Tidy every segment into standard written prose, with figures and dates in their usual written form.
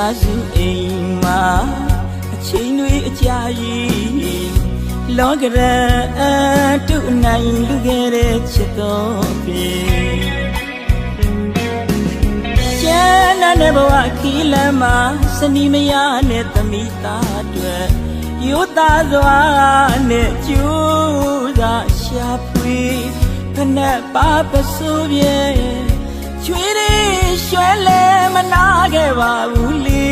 သားစုအိမ်မှာအချိန်တွေအကြာကြီးလောကရန်တုနိုင်လူခဲ့တဲ့ချစ်တော်ပြေကျန်တဲ့ဘဝခီးလမ်းမှာစနီမယားနဲ့သမီးသားတွေရိုးသားစွာနဲ့ကျူးသာရှာဖွေဖနဲ့ပါပစိုးပြေချွေးရရွှဲလဲမနာခဲ့ပါဘူးလေ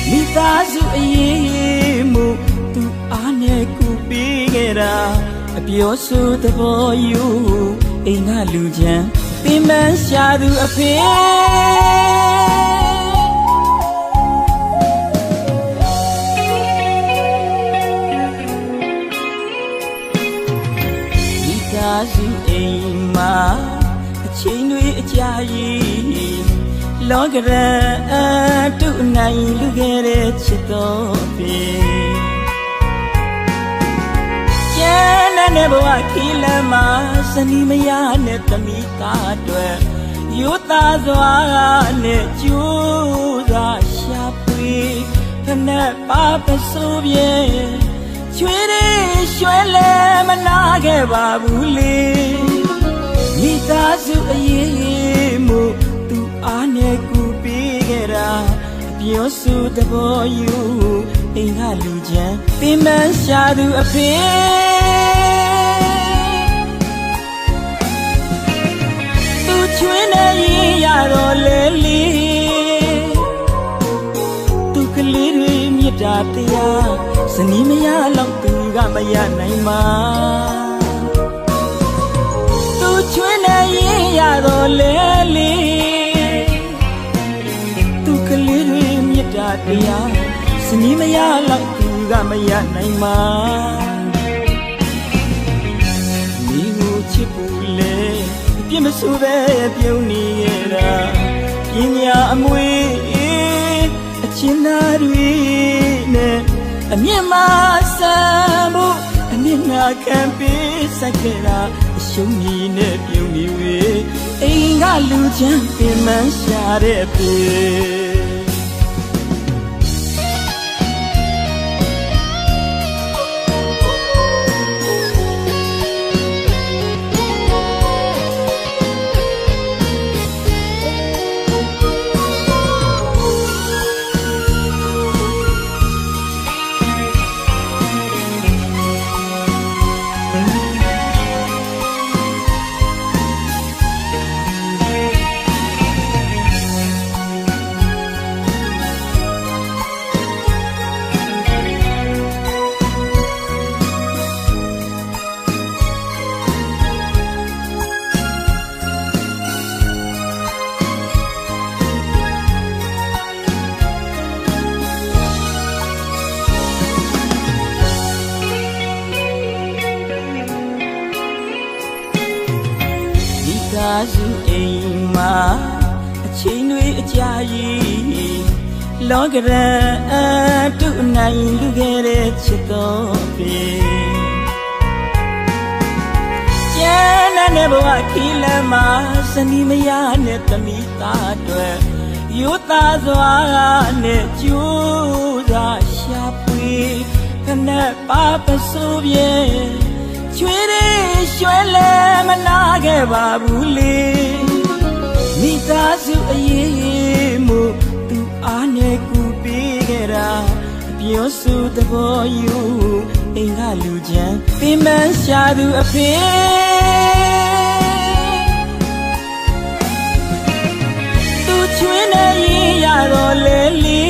မိသားစုအရေးမှုသူအားနဲ့ကူပေးခဲ့တာအပြောဆိုသဘောယူအိမ်ကလူချမ်းပင်ပန်းရှာသူအဖေမိသားစုအိမ်မှာအချိန်တွေအကြာကြီးလောကရန်တုနိုင်လူခဲ့တဲ့ချစ်တော်ပြေကျန်တဲ့ဘဝခီးလမ်းမှာစနီမယားနဲ့သမီးသားတွေရိုးသားစွာနဲ့ကျူးသာရှာဖွေဖနဲ့ပါပစိုးပြေချွေးရရွှဲလဲမနာခဲ့ပါဘူးလေမိသားစုအရေးမှုသူအားနဲ့ကူပေးခဲ့တာအပြောဆိုသဘောယူအိမ်ကလူချမ်းပင်ပန်းရှာသူအဖေသူချွေးနေရင်ရတော့လေလေသူကလေးတွေမြတ်တာတရားစနီးမရတော့သူကမရနိုင်မှာချွေးနေရင်ရတော့လေလေသူကလေးတွေမြတ်တာတရားစနီးမရတော့သူကမရနိုင်မှာမိကိုချစ်ဖို့လေအပြစ်မဆိုးပဲပြုံးနေရတာပညာအမွေအချင်းသားတွေနဲ့အမြင့်မဆန်ဖို့အနစ်နာခံပေးဆက်ခဲ့တာအရှုံးကြီးနဲ့ပြုံးနေဝေးအိမ်ကလူချမ်းပင်မရှာတဲ့ပြေသားစုအိမ်မှာအချိန်တွေအကြာကြီးလောကရန်တုနိုင်လူခဲ့တဲ့ချစ်တော်ပြေကျန်တဲ့ဘဝခီးလမ်းမှာစနီးမယားနဲ့သမီးသားတွေရိုးသားစွာနဲ့ကျူးသာရှာဖွေခနဲ့ပါပစိုးပြေချွေးရရွှဲလဲမနာခဲ့ပါဘူးလေမိသားစုအရေးမှုသူအားနဲ့ကူပေးခဲ့တာအပြောဆိုသဘောယူအိမ်ကလူချမ်းပင်ပန်းရှာသူအဖေသူချွေးနေရင်ရတော့လေလေ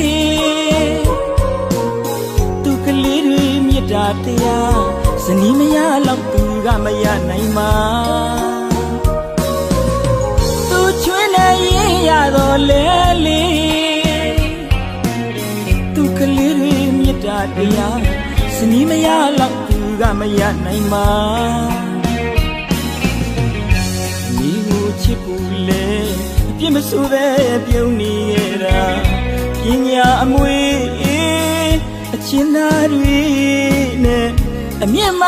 သူကလေးတွေမြတ်တာတရားစနီးမရတော့သူကမရနိုင်မှာသူချွေးနေရင်ရတော့လေလေသူကလေးတွေမြတ်တာတရားစနီးမရတော့သူကမရနိုင်မှာမိကိုချစ်ဖို့လေအပြစ်မဆိုးပဲပြုံးနေရတာပညာအမွေအချင်းသားတွေနဲ့အမြင့်မ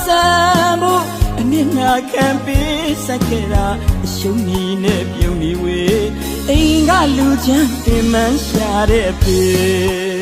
ဆန်ဖို့အနစ်နာခံပေးဆက်ခဲ့တာအရှုံးကြီးနဲ့ပြုံးနေဝေးအိမ်က လူချမ်းပင်မရှာတဲ့ပေ